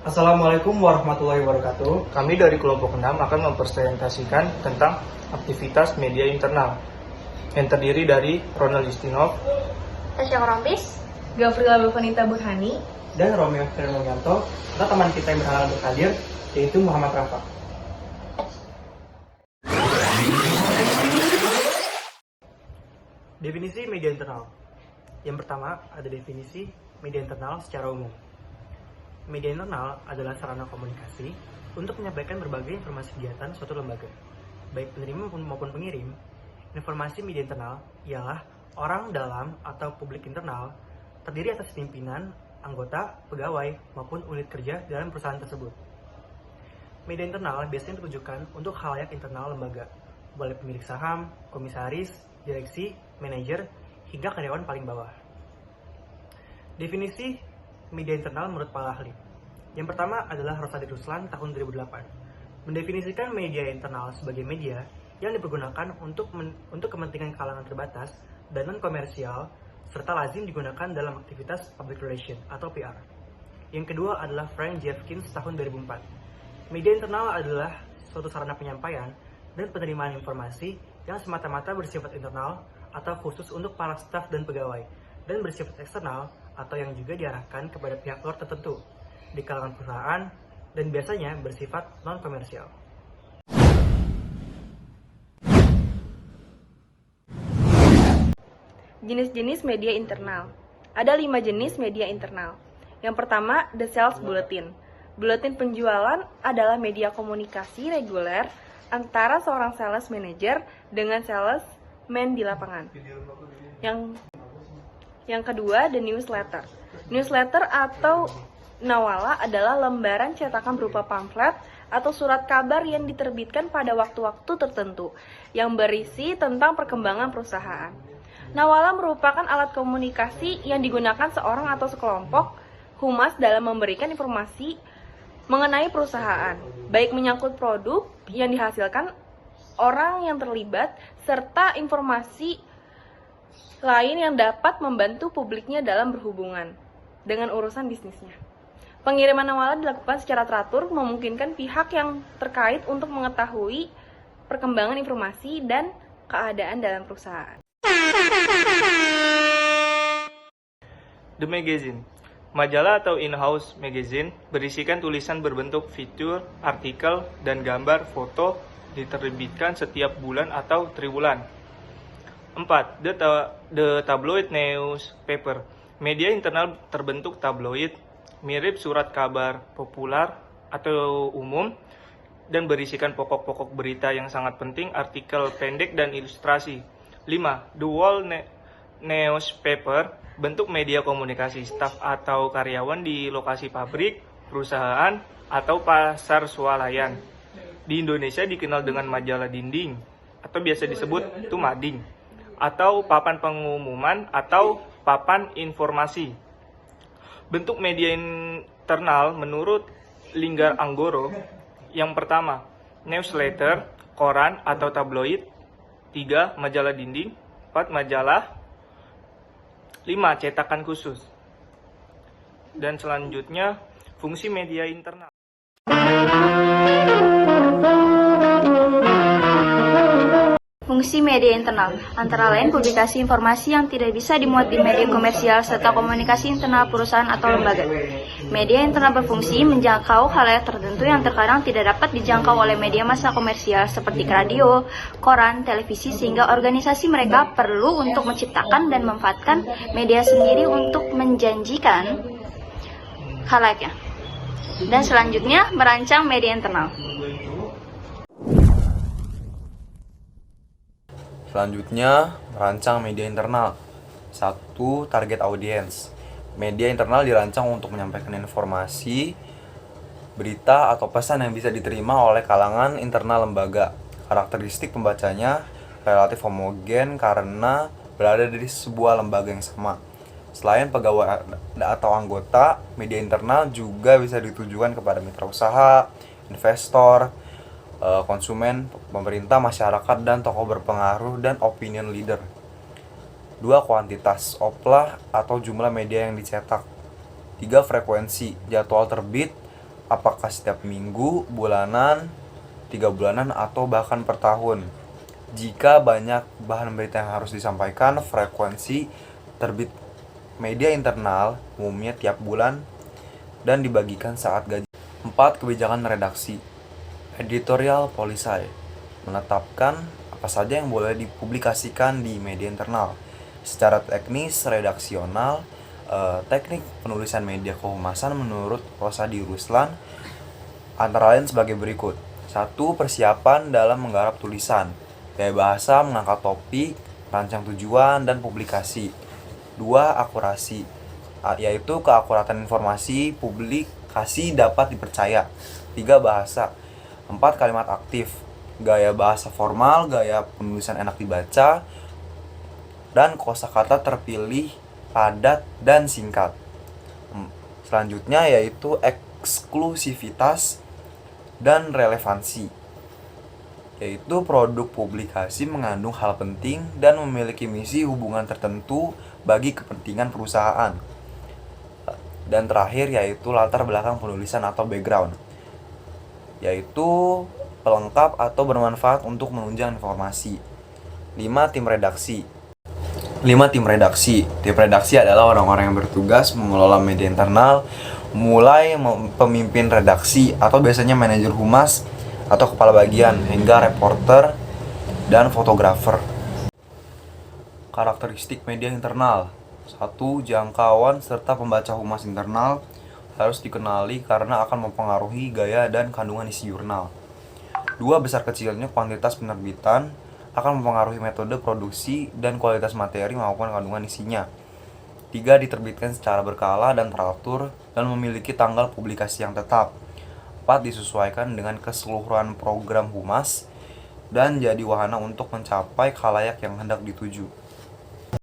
Assalamualaikum warahmatullahi wabarakatuh. Kami dari kelompok 6 akan mempresentasikan tentang aktivitas media internal yang terdiri dari Ronald Justinov, Tasya Rompis, Gavrila Bulvanita Burhani, Dan Romeo Fernanyanto, serta teman kita yang berhalangan berhadir, yaitu Muhammad Rafa. Definisi media internal. Yang pertama ada definisi media internal secara umum. Media internal adalah sarana komunikasi untuk menyampaikan berbagai informasi kegiatan suatu lembaga, baik penerima maupun pengirim. Informasi media internal ialah orang dalam atau publik internal, terdiri atas pimpinan, anggota, pegawai, maupun unit kerja dalam perusahaan tersebut. Media internal biasanya ditujukan untuk khalayak internal lembaga, mulai pemilik saham, komisaris, direksi, manajer, hingga karyawan paling bawah. Definisi media internal menurut para ahli. Yang pertama adalah Rosadi Ruslan tahun 2008, mendefinisikan media internal sebagai media yang dipergunakan untuk kepentingan kalangan terbatas dan non-komersial, serta lazim digunakan dalam aktivitas public relation atau PR. Yang kedua adalah Frank Jeffkins tahun 2004. Media internal adalah suatu sarana penyampaian dan penerimaan informasi yang semata-mata bersifat internal atau khusus untuk para staf dan pegawai, dan bersifat eksternal atau yang juga diarahkan kepada pihak luar tertentu di kalangan perusahaan dan biasanya bersifat non-komersial. jenis-jenis media internal. Ada 5 jenis media internal. Yang pertama, The Sales Bulletin. Buletin penjualan adalah media komunikasi reguler antara seorang sales manager dengan salesman di lapangan. Yang kedua, The Newsletter. Newsletter atau nawala adalah lembaran cetakan berupa pamflet atau surat kabar yang diterbitkan pada waktu-waktu tertentu yang berisi tentang perkembangan perusahaan. Nawala merupakan alat komunikasi yang digunakan seorang atau sekelompok humas dalam memberikan informasi mengenai perusahaan, baik menyangkut produk yang dihasilkan, orang yang terlibat, serta informasi lain yang dapat membantu publiknya dalam berhubungan dengan urusan bisnisnya. Pengiriman nawala dilakukan secara teratur, memungkinkan pihak yang terkait untuk mengetahui perkembangan informasi dan keadaan dalam perusahaan. The Magazine. Majalah atau in-house magazine berisikan tulisan berbentuk fitur, artikel, dan gambar foto diterbitkan setiap bulan atau triwulan. 4. The Tabloid Newspaper. Media internal terbentuk tabloid, mirip surat kabar populer atau umum, dan berisikan pokok-pokok berita yang sangat penting, artikel pendek, dan ilustrasi. 5. The Wall Newspaper. Bentuk media komunikasi staf atau karyawan di lokasi pabrik, perusahaan, atau pasar swalayan. Di Indonesia dikenal dengan majalah dinding, atau biasa disebut itu mading, atau papan pengumuman atau papan informasi. Bentuk media internal menurut Linggar Anggoro. Yang pertama, newsletter, koran atau tabloid. 3. Majalah dinding. 4. Majalah. 5. Cetakan khusus. Dan selanjutnya, fungsi media internal. Fungsi media internal, antara lain publikasi informasi yang tidak bisa dimuat di media komersial serta komunikasi internal perusahaan atau lembaga. Media internal berfungsi menjangkau khalayak tertentu yang terkadang tidak dapat dijangkau oleh media massa komersial seperti radio, koran, televisi, sehingga organisasi mereka perlu untuk menciptakan dan memanfaatkan media sendiri untuk menjanjikan khalayaknya. Dan selanjutnya, merancang media internal. Selanjutnya, merancang media internal. 1. Target audience. Media internal dirancang untuk menyampaikan informasi, berita, atau pesan yang bisa diterima oleh kalangan internal lembaga. Karakteristik pembacanya relatif homogen karena berada di sebuah lembaga yang sama. Selain pegawai atau anggota, media internal juga bisa ditujukan kepada mitra usaha, investor, konsumen, pemerintah, masyarakat, dan tokoh berpengaruh dan opinion leader. 2. Kuantitas, oplah atau jumlah media yang dicetak. 3. Frekuensi, jadwal terbit, apakah setiap minggu, bulanan, 3 bulanan, atau bahkan per tahun. Jika banyak bahan berita yang harus disampaikan, frekuensi terbit media internal umumnya tiap bulan dan dibagikan saat gaji. 4. Kebijakan redaksi. Editorial policy menetapkan apa saja yang boleh dipublikasikan di media internal. Secara teknis redaksional, teknik penulisan media kehumasan menurut Rosadi Ruslan antara lain sebagai berikut. 1. Persiapan dalam menggarap tulisan. Gaya bahasa, mengangkat topik, rancang tujuan, dan publikasi. 2. Akurasi, yaitu keakuratan informasi, publikasi dapat dipercaya. 3. Bahasa. 4. Kalimat aktif, gaya bahasa formal, gaya penulisan enak dibaca, dan kosakata terpilih, padat, dan singkat. Selanjutnya yaitu eksklusivitas dan relevansi, yaitu produk publikasi mengandung hal penting dan memiliki misi hubungan tertentu bagi kepentingan perusahaan. Dan terakhir yaitu latar belakang penulisan atau background, yaitu pelengkap atau bermanfaat untuk menunjang informasi. 5. Tim redaksi. Tim redaksi adalah orang-orang yang bertugas mengelola media internal, mulai pemimpin redaksi atau biasanya manajer humas atau kepala bagian, hingga reporter dan fotografer. Karakteristik media internal. 1. Jangkauan serta pembaca humas internal harus dikenali karena akan mempengaruhi gaya dan kandungan isi jurnal. 2. Besar kecilnya kuantitas penerbitan akan mempengaruhi metode produksi dan kualitas materi maupun kandungan isinya. 3. Diterbitkan secara berkala dan teratur dan memiliki tanggal publikasi yang tetap. 4. Disesuaikan dengan keseluruhan program humas dan jadi wahana untuk mencapai khalayak yang hendak dituju.